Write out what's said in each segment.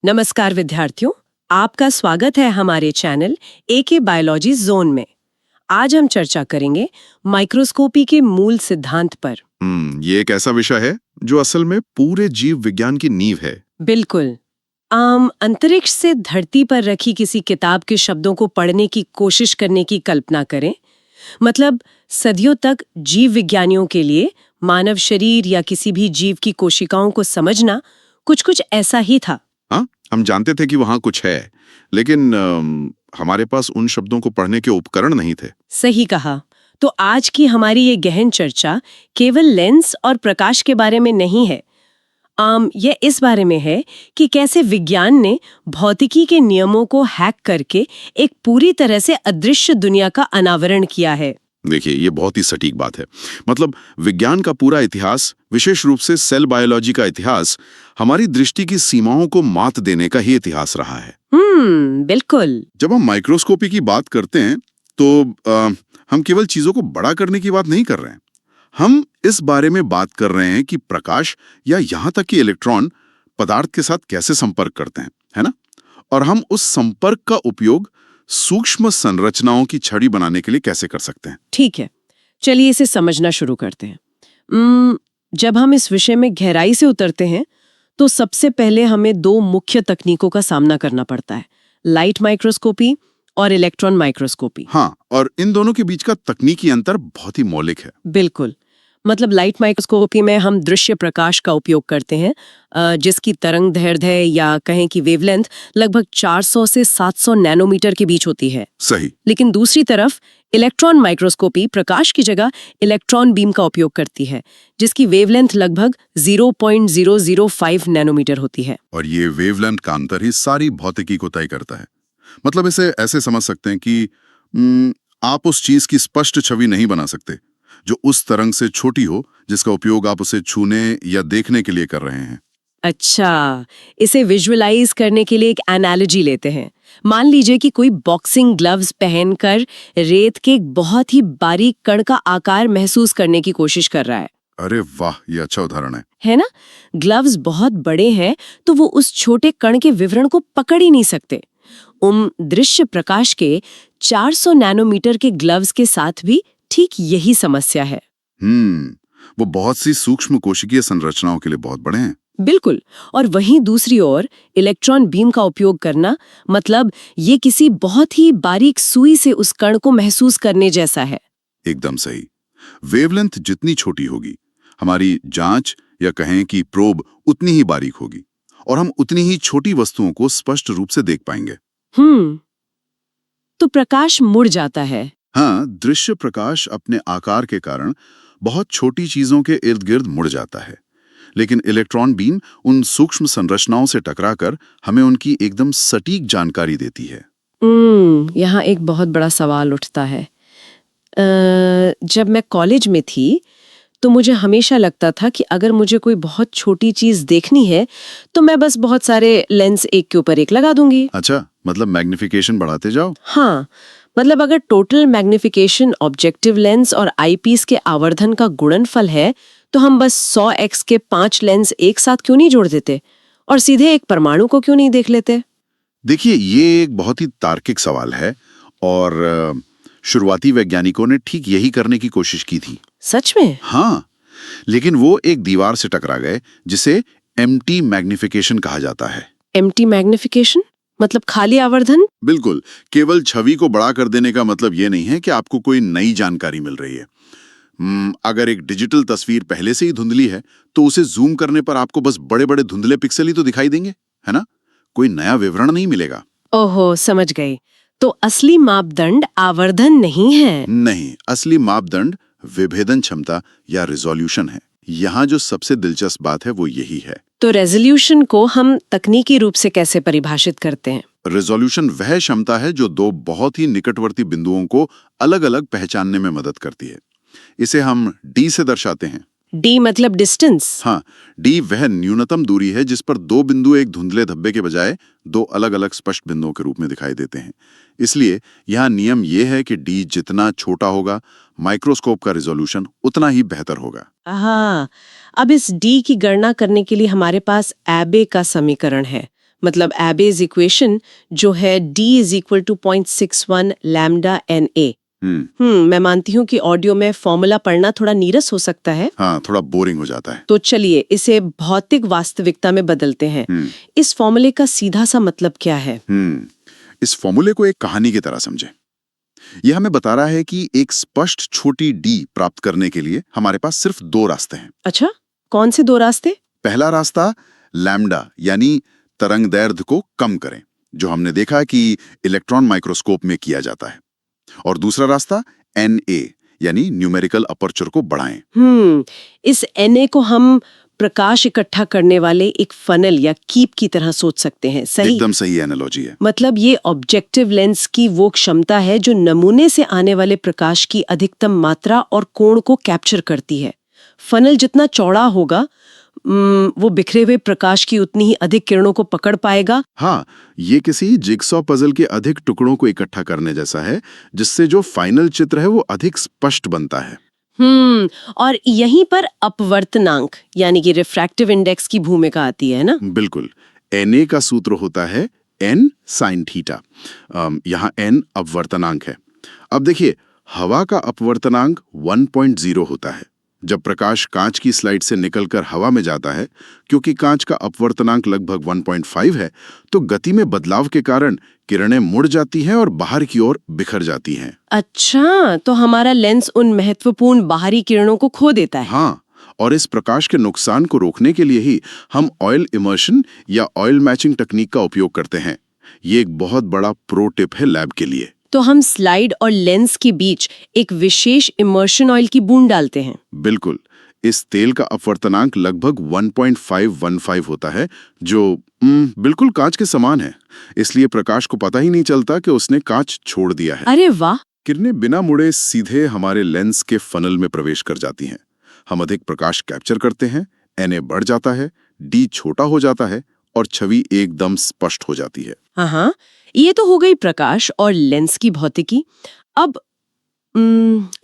नमस्कार विद्यार्थियों, आपका स्वागत है हमारे चैनल एके बायोलॉजी जोन में। आज हम चर्चा करेंगे माइक्रोस्कोपी के मूल सिद्धांत पर। ये एक ऐसा विषय है जो असल में पूरे जीव विज्ञान की नींव है। बिल्कुल। अंतरिक्ष से धरती पर रखी किसी किताब के शब्दों को पढ़ने की कोशिश करने की कल्पना करें। मतलब सदियों तक जीव विज्ञानियों के लिए मानव शरीर या किसी भी जीव की कोशिकाओं को समझना कुछ ऐसा ही था। हाँ, हम जानते थे कि वहां कुछ है, लेकिन हमारे पास उन शब्दों को पढ़ने के उपकरण नहीं थे। सही कहा। तो आज की हमारी ये गहन चर्चा केवल लेंस और प्रकाश के बारे में नहीं है। यह इस बारे में है कि कैसे विज्ञान ने भौतिकी के नियमों को हैक करके एक पूरी तरह से अदृश्य दुनिया का अनावरण किया है। देखिए, ये बहुत ही सटीक बात है। मतलब विज्ञान का पूरा इतिहास, विशेष रूप से सेल बायोलॉजी का इतिहास, हमारी दृष्टि की सीमाओं को मात देने का ही इतिहास रहा है। बिल्कुल। जब हम माइक्रोस्कोपी की बात करते हैं तो हम केवल चीजों को बड़ा करने की बात नहीं कर रहे हैं। हम इस बारे में बात कर रहे हैं कि प्रकाश या यहाँ तक कि इलेक्ट्रॉन पदार्थ के साथ कैसे संपर्क करते हैं, है ना? और हम उस संपर्क का उपयोग सूक्ष्म संरचनाओं की छड़ी बनाने के लिए कैसे कर सकते हैं। ठीक है, चलिए इसे समझना शुरू करते हैं। जब हम इस विषय में गहराई से उतरते हैं तो सबसे पहले हमें दो मुख्य तकनीकों का सामना करना पड़ता है, लाइट माइक्रोस्कोपी और इलेक्ट्रॉन माइक्रोस्कोपी। हाँ, और इन दोनों के बीच का तकनीकी अंतर बहुत ही मौलिक है। बिल्कुल। मतलब लाइट माइक्रोस्कोपी में हम दृश्य प्रकाश का उपयोग करते हैं, जिसकी तरंग दैर्ध्य या कहें कि वेवलेंथ लगभग 400 से 700 नैनोमीटर के बीच होती है। सही। लेकिन दूसरी तरफ इलेक्ट्रॉन माइक्रोस्कोपी प्रकाश की जगह इलेक्ट्रॉन बीम का उपयोग करती है, जिसकी वेवलेंथ लगभग 0.005 नैनोमीटर होती है। और ये वेवलेंथ का अंतर ही सारी भौतिकी को तय करता है। मतलब इसे ऐसे समझ सकते हैं कि आप उस चीज की स्पष्ट छवि नहीं बना सकते जो उस तरंग से छोटी हो, जिसका उपयोग आप उसे छूने या देखने के लिए कर रहे हैं। अच्छा, इसे विजुअलाइज करने के लिए एक एनालॉजी लेते हैं। मान लीजिए कि कोई बॉक्सिंग ग्लव्स पहनकर रेत के एक बहुत ही बारीक कण का आकार महसूस करने की कोशिश कर रहा है। अरे वाह, ये अच्छा उदाहरण है ना? ग्लव्स बहुत बड़े हैं तो वो उस छोटे कण के विवरण को पकड़ ही नहीं सकते। दृश्य प्रकाश के 400 नैनोमीटर के ग्लव्स के साथ भी ठीक यही समस्या है। वो बहुत सी सूक्ष्म कोशिकीय संरचनाओं के लिए बहुत बड़े हैं। बिल्कुल। और वहीं दूसरी ओर इलेक्ट्रॉन बीम का उपयोग करना, मतलब ये किसी बहुत ही बारीक सुई से उस कण को महसूस करने जैसा है। एकदम सही। वेवलेंथ जितनी छोटी होगी, हमारी जांच या कहें कि प्रोब उतनी ही बारीक होगी और हम उतनी ही छोटी वस्तुओं को स्पष्ट रूप से देख पाएंगे। तो प्रकाश मुड़ जाता है। हाँ, दृश्य प्रकाश अपने आकार के कारण बहुत छोटी चीजों के इर्द गिर्द मुड़ जाता है, लेकिन इलेक्ट्रॉन बीम उन सूक्ष्म संरचनाओं से टकराकर हमें उनकी एकदम सटीक जानकारी देती है। यहाँ एक बहुत बड़ा सवाल उठता है। जब मैं कॉलेज में थी तो मुझे हमेशा लगता था कि अगर मुझे कोई बहुत छोटी चीज देखनी है तो मैं बस बहुत सारे लेंस एक के ऊपर एक लगा दूंगी। अच्छा, मतलब मैग्निफिकेशन बढ़ाते जाओ। हाँ, मतलब अगर टोटल मैग्निफिकेशन ऑब्जेक्टिव लेंस और आईपीस के आवर्धन का गुणनफल है तो हम बस 100x के 5 लेंस एक साथ क्यों नहीं जोड़ देते और सीधे एक परमाणु को क्यों नहीं देख लेते? देखिए, ये एक बहुत ही तार्किक सवाल है और शुरुआती वैज्ञानिकों ने ठीक यही करने की कोशिश की थी। सच में? हाँ, लेकिन वो एक दीवार से टकरा गए जिसे एम्प्टी मैग्निफिकेशन कहा जाता है। एम्प्टी मैग्निफिकेशन मतलब खाली आवर्धन? बिल्कुल। केवल छवि को बड़ा कर देने का मतलब ये नहीं है कि आपको कोई नई जानकारी मिल रही है। अगर एक डिजिटल तस्वीर पहले से ही धुंधली है तो उसे जूम करने पर आपको बस बड़े बड़े धुंधले पिक्सल ही तो दिखाई देंगे, है ना? कोई नया विवरण नहीं मिलेगा। ओहो, समझ गई। तो असली मापदंड आवर्धन नहीं है? नहीं, असली मापदंड विभेदन क्षमता या रिजोल्यूशन है। यहाँ जो सबसे दिलचस्प बात है वो यही है। तो रेजोल्यूशन को हम तकनीकी रूप से कैसे परिभाषित करते हैं? रेजोल्यूशन वह क्षमता है जो दो बहुत ही निकटवर्ती बिंदुओं को अलग अलग पहचानने में मदद करती है। इसे हम डी से दर्शाते हैं। डी मतलब डिस्टेंस? हाँ, डी वह न्यूनतम दूरी है जिस पर दो बिंदु एक धुंधले धब्बे के बजाय दो अलग अलग स्पष्ट बिंदुओं के रूप में दिखाई देते हैं। इसलिए यहाँ नियम ये है कि डी जितना छोटा होगा, माइक्रोस्कोप का रिजोल्यूशन उतना ही बेहतर होगा। हाँ, अब इस डी की गणना करने के लिए हमारे पास एबे का समीकरण है, मतलब एबेज इक्वेशन जो है D = 0.61 लैम्डा NA। मैं मानती हूँ कि ऑडियो में फॉर्मूला पढ़ना थोड़ा नीरस हो सकता है। हाँ, थोड़ा बोरिंग हो जाता है। तो चलिए इसे भौतिक वास्तविकता में बदलते हैं। इस फॉर्मूले का सीधा सा मतलब क्या है? इस फॉर्मूले को एक कहानी की तरह समझें। यह हमें बता रहा है कि एक स्पष्ट छोटी d प्राप्त करने के लिए हमारे पास सिर्फ 2 रास्ते हैं। अच्छा, कौन से 2 रास्ते? पहला रास्ता लैम्डा यानी तरंगदैर्घ्य को कम करें, जो हमने देखा कि इलेक्ट्रॉन माइक्रोस्कोप में किया जाता है। और दूसरा रास्ता Na यानी न्यूमेरिकल अपर्चर को बढ़ाएं। इस Na को हम प्रकाश इकट्ठा करने वाले एक फनल या कीप की तरह सोच सकते हैं, सही? एकदम सही एनालॉजी है। मतलब ये ऑब्जेक्टिव लेंस की वो क्षमता है जो नमूने से आने वाले प्रकाश की अधिकतम मात्रा और कोण को कैप्चर करती है। फनल जितना चौड़ा होगा वो बिखरे हुए प्रकाश की उतनी ही अधिक किरणों को पकड़ पाएगा। हाँ, ये किसी जिगसॉ पजल के अधिक टुकड़ों को इकट्ठा करने जैसा है, जिससे जो फाइनल चित्र है वो अधिक स्पष्ट बनता है। और यहीं पर अपवर्तनांक यानी कि रिफ्रैक्टिव इंडेक्स की भूमिका आती है ना? बिल्कुल। Na का सूत्र होता है n sin थीटा। यहाँ n अपवर्तनांक है। अब देखिए, हवा का अपवर्तनांक 1.0 होता है। जब प्रकाश कांच की स्लाइड से निकलकर हवा में जाता है, क्योंकि कांच का अपवर्तनांक लगभग 1.5 है, तो गति में बदलाव के कारण किरणें मुड़ जाती हैं और बाहर की ओर बिखर जाती हैं। अच्छा, तो हमारा लेंस उन महत्वपूर्ण बाहरी किरणों को खो देता है। हाँ, और इस प्रकाश के नुकसान को रोकने के लिए ही हम ऑयल इमर्शन या ऑयल मैचिंग तकनीक का उपयोग करते हैं। ये एक बहुत बड़ा प्रो टिप है लैब के लिए। तो हम स्लाइड और लेंस के बीच एक विशेष इमर्शन ऑयल की बूंद डालते हैं। बिल्कुल। इस तेल का अपवर्तनांक लगभग 1.515 होता है, जो बिल्कुल कांच के समान है। इसलिए प्रकाश को पता ही नहीं चलता कि उसने कांच छोड़ दिया है। अरे वाह! किरणें बिना मुड़े सीधे हमारे लेंस के फनल में प्रवेश कर जाती हैं। हम अधिक प्रकाश कैप्चर करते हैं, Na बढ़ जाता है, D छोटा हो जाता है और छवि एकदम स्पष्ट हो जाती है। हाँ, ये तो हो गई प्रकाश और लेंस की भौतिकी। अब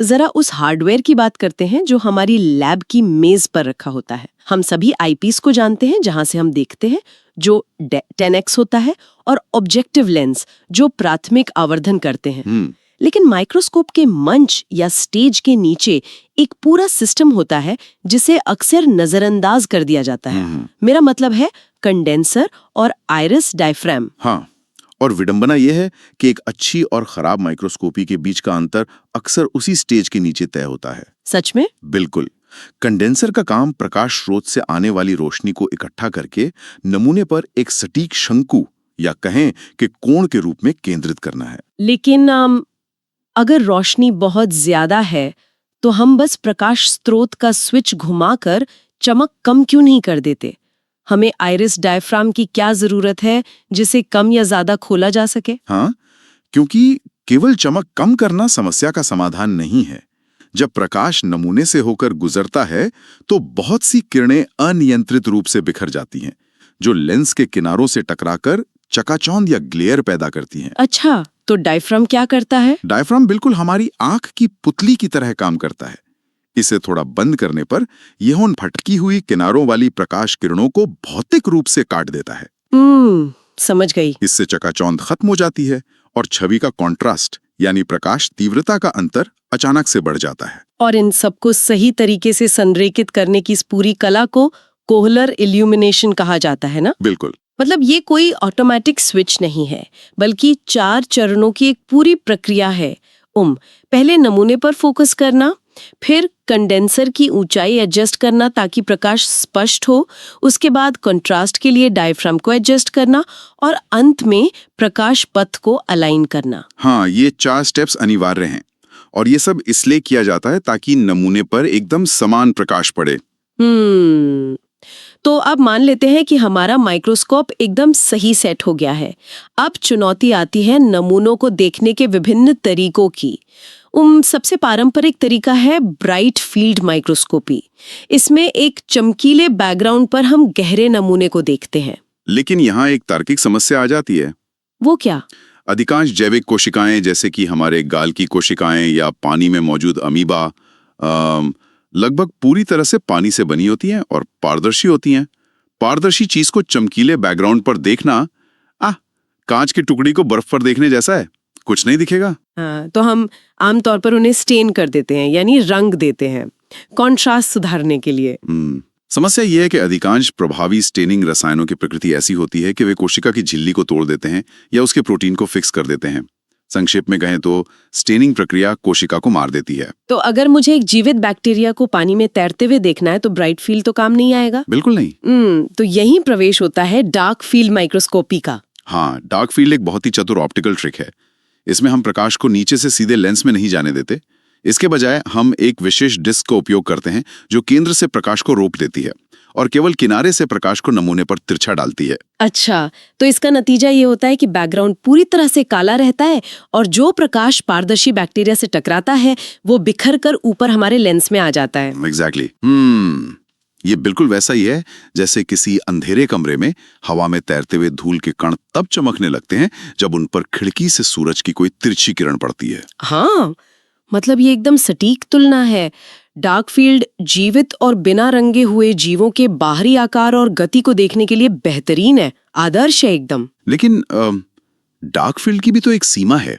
जरा उस हार्डवेयर की बात करते हैं जो हमारी लैब की मेज पर रखा होता है। हम सभी आईपीस को जानते हैं, जहां से हम देखते हैं, जो 10x होता है, और ऑब्जेक्टिव लेंस जो प्राथमिक आवर्धन करते हैं। लेकिन माइक्रोस्कोप के मंच या स्टेज के नीचे एक पूरा सिस्टम होता है जिसे अक्सर नजरअंदाज कर दिया जाता है। मेरा मतलब है कंडेंसर और आइरिस डायफ्राम। हाँ, और विडंबना यह है कि एक अच्छी और खराब माइक्रोस्कोपी के बीच का अंतर अक्सर उसी स्टेज के नीचे तय होता है। सच में? बिल्कुल। कंडेंसर का काम प्रकाश स्रोत से आने वाली रोशनी को इकट्ठा करके नमूने पर एक सटीक शंकु या कहें कि कोण के रूप में केंद्रित करना है। लेकिन अगर रोशनी बहुत ज्यादा है तो हम बस प्रकाश स्रोत का स्विच घुमाकर चमक कम क्यों नहीं कर देते? हमें आइरिस डायफ्राम की क्या जरूरत है जिसे कम या ज्यादा खोला जा सके? हाँ, क्योंकि केवल चमक कम करना समस्या का समाधान नहीं है। जब प्रकाश नमूने से होकर गुजरता है तो बहुत सी किरणें अनियंत्रित रूप से बिखर जाती हैं, जो लेंस के किनारों से टकराकर चकाचौंध या ग्लेयर पैदा करती हैं। अच्छा, तो डायफ्राम क्या करता है? डायफ्राम बिल्कुल हमारी आंख की पुतली की तरह काम करता है। इसे थोड़ा बंद करने पर यह उन फटकी हुई किनारों वाली प्रकाश किरणों को भौतिक रूप से काट देता है। समझ गई। इससे चकाचौंध खत्म हो जाती है और छवि का कॉन्ट्रास्ट यानी प्रकाश तीव्रता का अंतर अचानक से बढ़ जाता है। और इन सबको सही तरीके से संरेखित करने की इस पूरी कला को कोहलर इल्यूमिनेशन कहा जाता है ना? बिल्कुल। मतलब ये कोई ऑटोमेटिक स्विच नहीं है, बल्कि 4 चरणों की एक पूरी प्रक्रिया है। पहले नमूने पर फोकस करना, फिर कंडेंसर की ऊंचाई एडजस्ट करना ताकि प्रकाश स्पष्ट हो, उसके बाद कंट्रास्ट के लिए डायफ्राम को एडजस्ट करना और अंत में प्रकाश पथ को अलाइन करना। हाँ, ये 4 स्टेप्स अनिवार्य हैं और ये सब इसलिए किया जाता है ताकि नमूने पर एकदम समान प्रकाश पड़े। तो अब मान लेते हैं कि हमारा माइक्रोस्कोप एकदम सही सेट हो गया है। अब चुनौती आती है नमूनों को देखने के विभिन्न तरीकों की। सबसे पारंपरिक तरीका है ब्राइट फील्ड माइक्रोस्कोपी। इसमें एक चमकीले बैकग्राउंड पर हम गहरे नमूने को देखते हैं। लेकिन यहाँ एक तार्किक समस्या आ जाती है। वो क्या? अधिकांश जैविक कोशिकाएं, जैसे कि हमारे गाल की कोशिकाएं या पानी में मौजूद अमीबा, लगभग पूरी तरह से पानी से बनी होती हैं और पारदर्शी होती हैं। पारदर्शी चीज को चमकीले बैकग्राउंड पर देखना कांच की टुकड़ी को बर्फ पर देखने जैसा है, कुछ नहीं दिखेगा। हाँ, तो हम आमतौर पर उन्हें स्टेन कर देते हैं, यानी रंग देते हैं, कॉन्ट्रास्ट सुधारने के लिए। समस्या यह है कि अधिकांश प्रभावी स्टेनिंग रसायनों की प्रकृति ऐसी होती है कि वे कोशिका की झिल्ली को तोड़ देते हैं या उसके प्रोटीन को फिक्स कर देते हैं। संक्षेप में कहें तो स्टेनिंग प्रक्रिया कोशिका को मार देती है। तो अगर मुझे एक जीवित बैक्टीरिया को पानी में तैरते हुए देखना है तो ब्राइट फील्ड तो काम नहीं आएगा। बिल्कुल नहीं। तो यही प्रवेश होता है डार्क फील्ड माइक्रोस्कोपी का। हाँ, डार्क फील्ड एक बहुत ही चतुर ऑप्टिकल ट्रिक है। इसमें हम प्रकाश को नीचे से सीधे लेंस में नहीं जाने देते। इसके बजाय हम एक विशेष डिस्क का उपयोग करते हैं जो केंद्र से प्रकाश को रोक देती है और केवल किनारे से प्रकाश को नमूने पर तिरछा डालती है। अच्छा, तो इसका नतीजा ये होता है कि बैकग्राउंड पूरी तरह से काला रहता है और जो प्रकाश पारदर्शी बैक्टीरिया से टकराता है वो बिखर कर ऊपर हमारे लेंस में आ जाता है। एग्जैक्टली। ये बिल्कुल वैसा ही है जैसे किसी अंधेरे कमरे में हवा में तैरते हुए धूल के कण तब चमकने लगते हैं जब उन पर खिड़की से सूरज की कोई तिरछी किरण पड़ती है। हाँ, मतलब ये एकदम सटीक तुलना है। डार्क फील्ड जीवित और बिना रंगे हुए जीवों के बाहरी आकार और गति को देखने के लिए बेहतरीन है, आदर्श है एकदम। लेकिन डार्क फील्ड की भी तो एक सीमा है।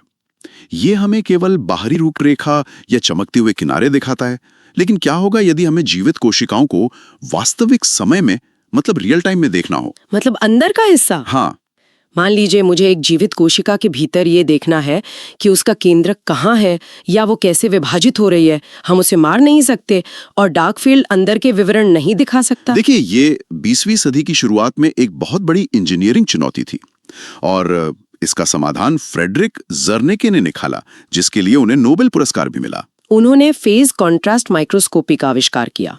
ये हमें केवल बाहरी रूपरेखा या चमकते हुए किनारे दिखाता है, लेकिन क्या होगा यदि हमें जीवित कोशिकाओं को वास्तविक समय में, मतलब रियल टाइम में देखना हो? मतलब अंदर का हिस्सा? हाँ। मान लीजिए मुझे एक जीवित कोशिका के भीतर ये देखना है कि उसका केंद्रक कहाँ है या वो कैसे विभाजित हो रही है। हम उसे मार नहीं सकते और डार्क फील्ड अंदर के विवरण नहीं दिखा सकता। देखिए, ये 20वीं सदी की शुरुआत में एक बहुत बड़ी इंजीनियरिंग चुनौती थी और इसका समाधान फ्रेडरिक ज़र्नेके ने निकाला, जिसके लिए उन्हें नोबेल पुरस्कार भी मिला। उन्होंने फेज कॉन्ट्रास्ट माइक्रोस्कोपी का आविष्कार किया।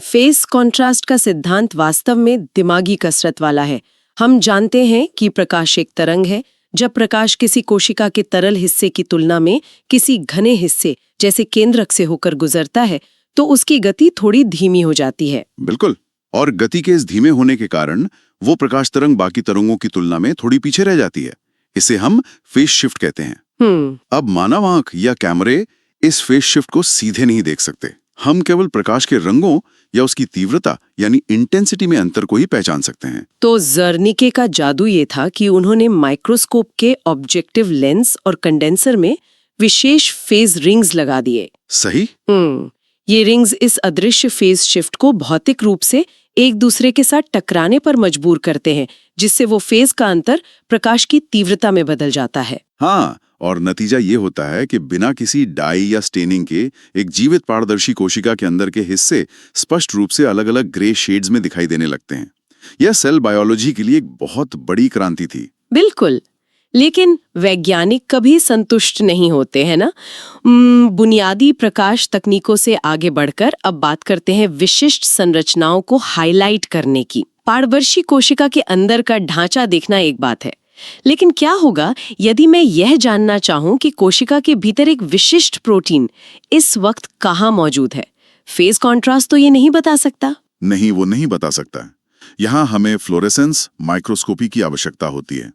फेज कॉन्ट्रास्ट का सिद्धांत वास्तव में दिमागी कसरत वाला है। हम जानते हैं कि प्रकाश एक तरंग है। जब प्रकाश किसी कोशिका के तरल हिस्से की तुलना में किसी घने हिस्से जैसे केंद्रक से होकर गुजरता है तो उसकी गति थोड़ी धीमी हो जाती है। बिल्कुल। और गति के इस धीमे होने के कारण वो प्रकाश तरंग बाकी तरंगों की तुलना में थोड़ी पीछे रह जाती है। इसे हम फेज शिफ्ट कहते हैं। अब मानव आंख या कैमरे इस फेज शिफ्ट को सीधे नहीं देख सकते। हम केवल प्रकाश के रंगों या उसकी तीव्रता यानी इंटेंसिटी में अंतर को ही पहचान सकते हैं। तो ज़र्निके का जादू ये था कि उन्होंने माइक्रोस्कोप के ऑब्जेक्टिव लेंस और कंडेंसर में विशेष फेज रिंग्स लगा दिए। सही। ये रिंग्स इस अदृश्य फेज शिफ्ट को भौतिक रूप से एक दूसरे के साथ टकराने पर मजबूर करते हैं, जिससे वो फेज का अंतर प्रकाश की तीव्रता में बदल जाता है। हाँ, और नतीजा ये होता है कि बिना किसी डाई या स्टेनिंग के एक जीवित पारदर्शी कोशिका के अंदर के हिस्से स्पष्ट रूप से अलग-अलग ग्रे शेड्स में दिखाई देने लगते हैं। यह सेल बायोलॉजी के लिए एक बहुत बड़ी क्रांति थी। बिल्कुल, लेकिन वैज्ञानिक कभी संतुष्ट नहीं होते हैं ना। बुनियादी प्रकाश तकनीकों से आगे बढ़कर अब बात करते हैं विशिष्ट संरचनाओं को हाईलाइट करने की। पारदर्शी कोशिका के अंदर का ढांचा देखना एक बात है, लेकिन क्या होगा यदि मैं यह जानना चाहूं कि कोशिका के भीतर एक विशिष्ट प्रोटीन इस वक्त कहाँ मौजूद है? फेज कॉन्ट्रास्ट तो ये नहीं बता सकता। नहीं, वो नहीं बता सकता। यहाँ हमें फ्लोरेसेंस माइक्रोस्कोपी की आवश्यकता होती है।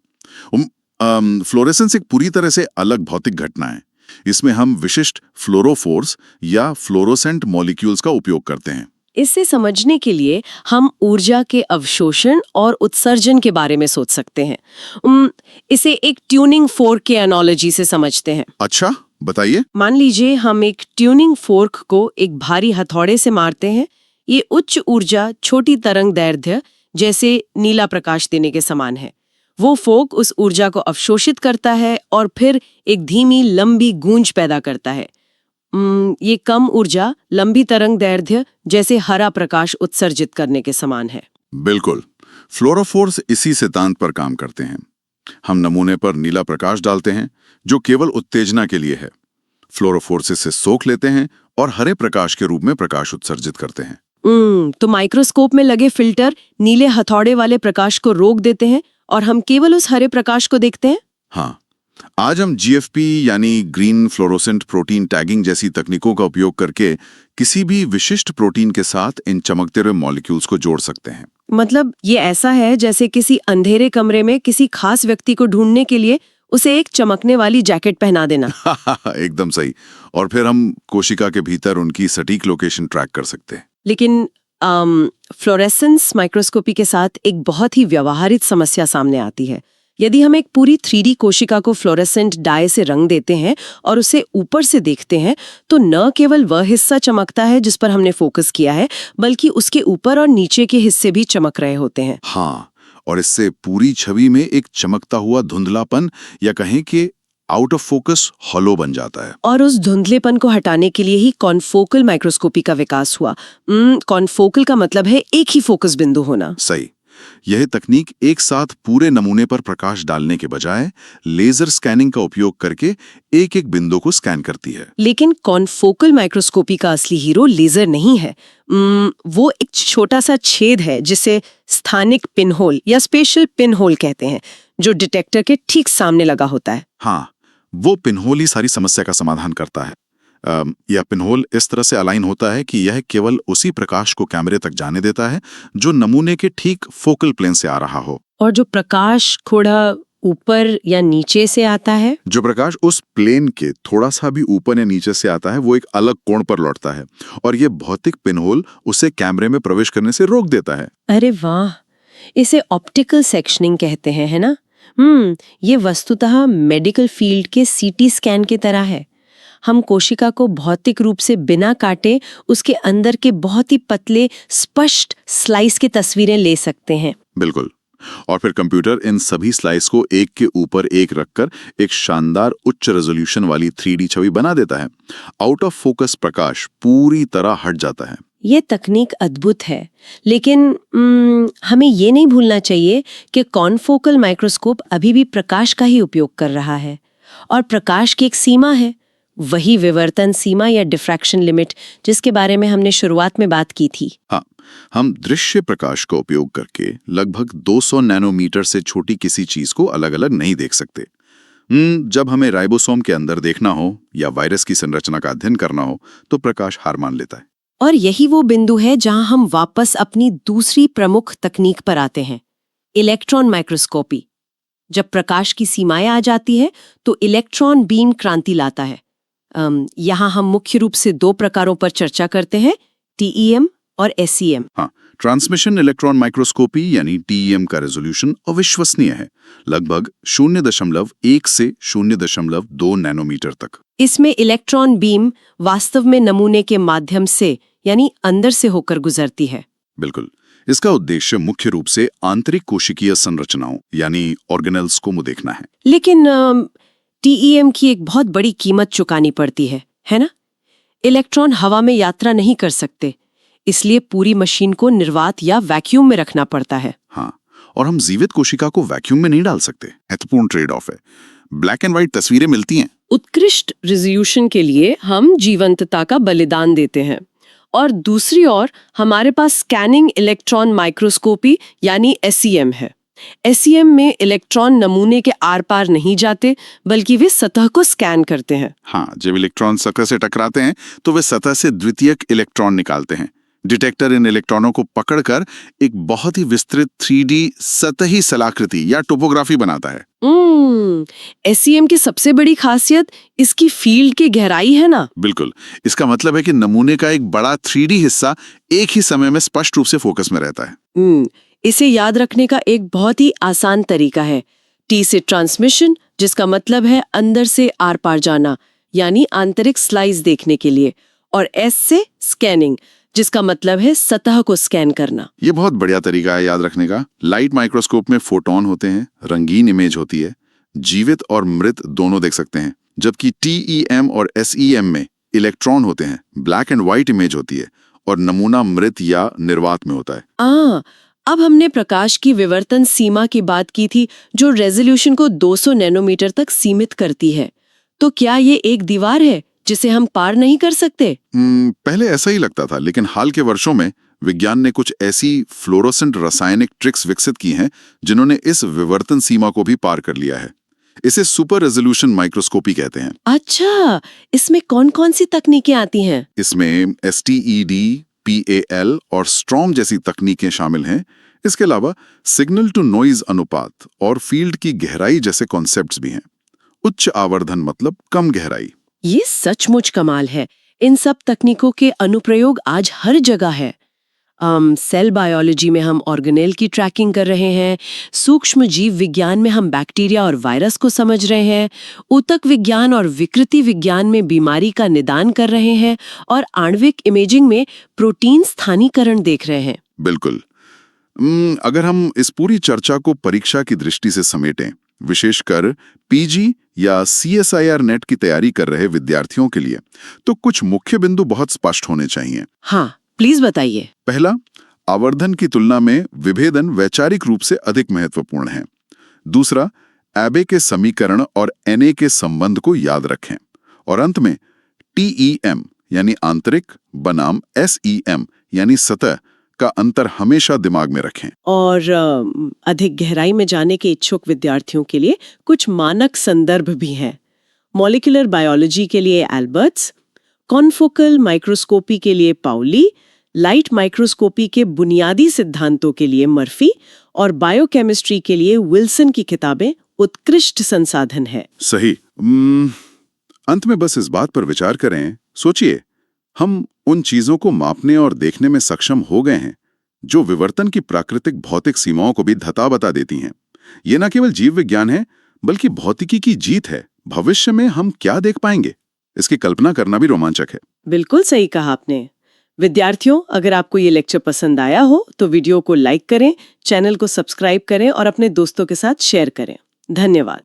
फ्लोरेसेंस एक पूरी तरह से अलग भौतिक घटना है। इसमें हम विशिष्ट फ्लोरोफोर्स या फ्लोरोसेंट मॉलिक्यूल्स का उपयोग करते हैं। इसे समझने के लिए हम ऊर्जा के अवशोषण और उत्सर्जन के बारे में सोच सकते हैं। इसे एक ट्यूनिंग फोर्क के एनालॉजी से समझते हैं। अच्छा, बताइए। मान लीजिए हम एक ट्यूनिंग फोर्क को एक भारी हथौड़े से मारते हैं। ये उच्च ऊर्जा छोटी तरंग दैर्ध्य जैसे नीला प्रकाश देने के समान है। वो फोर्क उस ऊर्जा को अवशोषित करता है और फिर एक धीमी लंबी गूंज पैदा करता है। ये कम ऊर्जा लंबी तरंग दैर्ध्य जैसे हरा प्रकाश उत्सर्जित करने के समान है। बिल्कुल, फ्लोरोफोर्स इसी सिद्धांत पर काम करते हैं। हम नमूने पर नीला प्रकाश डालते हैं जो केवल उत्तेजना के लिए है। फ्लोरोफोर्स इसे सोख लेते हैं और हरे प्रकाश के रूप में प्रकाश उत्सर्जित करते हैं। तो माइक्रोस्कोप में लगे फिल्टर नीले हथौड़े वाले प्रकाश को रोक देते हैं और हम केवल उस हरे प्रकाश को देखते हैं। हाँ, आज हम GFP यानी ग्रीन फ्लोरोसेंट प्रोटीन टैगिंग जैसी तकनीकों का उपयोग करके किसी भी विशिष्ट प्रोटीन के साथ इन चमकते हुए मॉलिक्यूल्स को जोड़ सकते हैं। मतलब ये ऐसा है जैसे किसी अंधेरे कमरे में किसी खास व्यक्ति को ढूंढने के लिए उसे एक चमकने वाली जैकेट पहना देना। एकदम सही। और फिर हम कोशिका के भीतर उनकी सटीक लोकेशन ट्रैक कर सकते हैं। लेकिन फ्लोरेसेंस माइक्रोस्कोपी के साथ एक बहुत ही व्यवहारिक समस्या सामने आती है। यदि हम एक पूरी 3D कोशिका को फ्लोरेसेंट डाई से रंग देते हैं और उसे ऊपर से देखते हैं, तो न केवल वह हिस्सा चमकता है जिस पर हमने फोकस किया है, बल्कि उसके ऊपर और नीचे के हिस्से भी चमक रहे होते हैं। हाँ, और इससे पूरी छवि में एक चमकता हुआ धुंधलापन या कहें कि आउट ऑफ फोकस हॉलो बन जाता है। और उस धुंधलेपन को हटाने के लिए ही कॉन्फोकल माइक्रोस्कोपी का विकास हुआ। कॉन्फोकल का मतलब है एक ही फोकस बिंदु होना। सही। यह तकनीक एक साथ पूरे नमूने पर प्रकाश डालने के बजाय लेजर स्कैनिंग का उपयोग करके एक एक बिंदु को स्कैन करती है। लेकिन कॉन्फोकल माइक्रोस्कोपी का असली हीरो लेजर नहीं है। वो एक छोटा सा छेद है जिसे स्थानिक पिनहोल या स्पेशल पिनहोल कहते हैं, जो डिटेक्टर के ठीक सामने लगा होता है। हाँ, वो पिनहोल ही सारी समस्या का समाधान करता है। यह पिनहोल इस तरह से अलाइन होता है कि यह केवल उसी प्रकाश को कैमरे तक जाने देता है जो नमूने के ठीक फोकल प्लेन से आ रहा हो। और जो प्रकाश थोड़ा ऊपर या नीचे से आता है, जो प्रकाश उस प्लेन के थोड़ा सा भी ऊपर या नीचे से आता है, वो एक अलग कोण पर लौटता है और ये भौतिक पिनहोल उसे कैमरे में प्रवेश करने से रोक देता है। अरे वाह, इसे ऑप्टिकल सेक्शनिंग कहते हैं, है ना? ये वस्तुतः मेडिकल फील्ड के सीटी स्कैन की तरह है। हम कोशिका को भौतिक रूप से बिना काटे उसके अंदर के बहुत ही पतले स्पष्ट स्लाइस की तस्वीरें ले सकते हैं। बिल्कुल। और फिर कंप्यूटर इन सभी स्लाइस को एक के ऊपर एक रखकर एक शानदार उच्च रेजोल्यूशन वाली 3D छवि बना देता है। आउट ऑफ फोकस प्रकाश पूरी तरह हट जाता है। ये तकनीक अद्भुत है, लेकिन हमें ये नहीं भूलना चाहिए कि कॉन्फोकल माइक्रोस्कोप अभी भी प्रकाश का ही उपयोग कर रहा है, और प्रकाश की एक सीमा है, वही विवर्तन सीमा या डिफ्रैक्शन लिमिट, जिसके बारे में हमने शुरुआत में बात की थी। हाँ, हम दृश्य प्रकाश का उपयोग करके लगभग 200 नैनोमीटर से छोटी किसी चीज को अलग अलग नहीं देख सकते। जब हमें राइबोसोम के अंदर देखना हो या वायरस की संरचना का अध्ययन करना हो, तो प्रकाश हार मान लेता है। और यही वो बिंदु है जहां हम वापस अपनी दूसरी प्रमुख तकनीक पर आते हैं, इलेक्ट्रॉन माइक्रोस्कोपी। जब प्रकाश की सीमाएं आ जाती है तो इलेक्ट्रॉन बीम क्रांति लाता है। यहाँ हम मुख्य रूप से दो प्रकारों पर चर्चा करते हैं, TEM और SEM। हाँ, ट्रांसमिशन इलेक्ट्रॉन माइक्रोस्कोपी यानी TEM का रेजोल्यूशन अविश्वसनीय है, लगभग 0.1 से 0.2 नैनोमीटर तक। इसमें इलेक्ट्रॉन बीम वास्तव में नमूने के माध्यम से यानी अंदर से होकर गुजरती है। बिल्कुल। इसका उद्देश्य मुख्य रूप से आंतरिक कोशिकीय संरचनाओं यानी ऑर्गेनेल्स को देखना है। लेकिन TEM की एक बहुत बड़ी कीमत चुकानी पड़ती है ना? इलेक्ट्रॉन हवा में यात्रा नहीं कर सकते, इसलिए पूरी मशीन को निर्वात या वैक्यूम में रखना पड़ता है। हाँ, और हम जीवित कोशिका को वैक्यूम में नहीं डाल सकते। महत्वपूर्ण ट्रेड ऑफ है। ब्लैक एंड व्हाइट तस्वीरें मिलती हैं। उत्कृष्ट रिजोल्यूशन के लिए हम जीवंतता का बलिदान देते हैं, और दूसरी ओर हमारे पास स्कैनिंग इलेक्ट्रॉन माइक्रोस्कोपी यानी SEM है। SEM में इलेक्ट्रॉन नमूने के आर पार नहीं जाते, बल्कि वे सतह को स्कैन करते हैं। हाँ, जब इलेक्ट्रॉन सतह से टकराते हैं तो वे सतह से द्वितीयक इलेक्ट्रॉन निकालते हैं। डिटेक्टर इन इलेक्ट्रॉनों को पकड़कर एक बहुत ही विस्तृत 3D सतही स्थलाकृति या टोपोग्राफी बनाता है। SEM की सबसे बड़ी खासियत इसकी फील्ड की गहराई है ना? बिल्कुल। इसका मतलब है कि नमूने का एक बड़ा 3D हिस्सा एक ही समय में स्पष्ट रूप से फोकस में रहता है। इसे याद रखने का एक बहुत ही आसान तरीका है, T से ट्रांसमिशन, जिसका मतलब है अंदर से आर पार जाना, यानी आंतरिक स्लाइस देखने के लिए, और S से स्कैनिंग, जिसका मतलब है सतह को स्कैन करना। ये बहुत बढ़िया तरीका है याद रखने का। लाइट माइक्रोस्कोप में फोटॉन होते हैं, रंगीन इमेज होती है, जीवित और मृत दोनों देख सकते हैं, जबकि TEM और SEM में इलेक्ट्रॉन होते हैं, ब्लैक एंड व्हाइट इमेज होती है, और नमूना मृत या निर्वात में होता है। अब हमने प्रकाश की विवर्तन सीमा की बात की थी, जो रेजोल्यूशन को 200 नैनोमीटर तक सीमित करती है। तो क्या ये एक दीवार है जिसे हम पार नहीं कर सकते? पहले ऐसा ही लगता था, लेकिन हाल के वर्षों में विज्ञान ने कुछ ऐसी फ्लोरोसेंट रासायनिक ट्रिक्स विकसित की हैं जिन्होंने इस विवर्तन सीमा को भी पार कर लिया है। इसे सुपर रेजोल्यूशन माइक्रोस्कोपी कहते हैं। अच्छा, इसमें कौन कौन सी तकनीकें आती हैं? इसमें STED, PAL और स्ट्रॉम जैसी तकनीकें शामिल हैं। इसके अलावा सिग्नल टू नॉइज अनुपात और फील्ड की गहराई जैसे कॉन्सेप्ट्स भी हैं। उच्च आवर्धन मतलब कम गहराई। ये सचमुच कमाल है। इन सब तकनीकों के अनुप्रयोग आज हर जगह है। सेल बायोलॉजी में हम ऑर्गेनेल की ट्रैकिंग कर रहे हैं, सूक्ष्म जीव विज्ञान में हम बैक्टीरिया और वायरस को समझ रहे हैं, ऊतक विज्ञान और विकृति विज्ञान में बीमारी का निदान कर रहे हैं और आणविक इमेजिंग में प्रोटीन स्थानीकरण देख रहे हैं। बिल्कुल। अगर हम इस पूरी चर्चा को परीक्षा की दृष्टि से समेटें, विशेषकर पीजी या CSIR नेट की तैयारी कर रहे विद्यार्थियों के लिए, तो कुछ मुख्य बिंदु बहुत स्पष्ट होने चाहिए। हाँ, प्लीज बताइए। पहला, आवर्धन की तुलना में विभेदन वैचारिक रूप से अधिक महत्वपूर्ण है। दूसरा, एबे के समीकरण और Na के संबंध को याद रखें। और अंत में TEM यानी आंतरिक बनाम SEM यानी सतह का अंतर हमेशा दिमाग में रखें। और अधिक गहराई में जाने के इच्छुक विद्यार्थियों के लिए कुछ मानक संदर्भ भी हैं। मॉलिक्यूलर बायोलॉजी के लिए एल्बर्ट्स, कॉन्फोकल माइक्रोस्कोपी के लिए पाउली, लाइट माइक्रोस्कोपी के बुनियादी सिद्धांतों के लिए मर्फी और बायोकेमिस्ट्री के लिए विल्सन की किताबें उत्कृष्ट संसाधन है। सही। अंत में बस इस बात पर विचार करें, सोचिए, हम उन चीजों को मापने और देखने में सक्षम हो गए हैं जो विवर्तन की प्राकृतिक भौतिक सीमाओं को भी धता बता देती हैं। ये न केवल जीव विज्ञान है, बल्कि भौतिकी की जीत है। भविष्य में हम क्या देख पाएंगे, इसकी कल्पना करना भी रोमांचक है। बिल्कुल सही कहा आपने। विद्यार्थियों, अगर आपको ये लेक्चर पसंद आया हो तो वीडियो को लाइक करें, चैनल को सब्सक्राइब करें और अपने दोस्तों के साथ शेयर करें। धन्यवाद।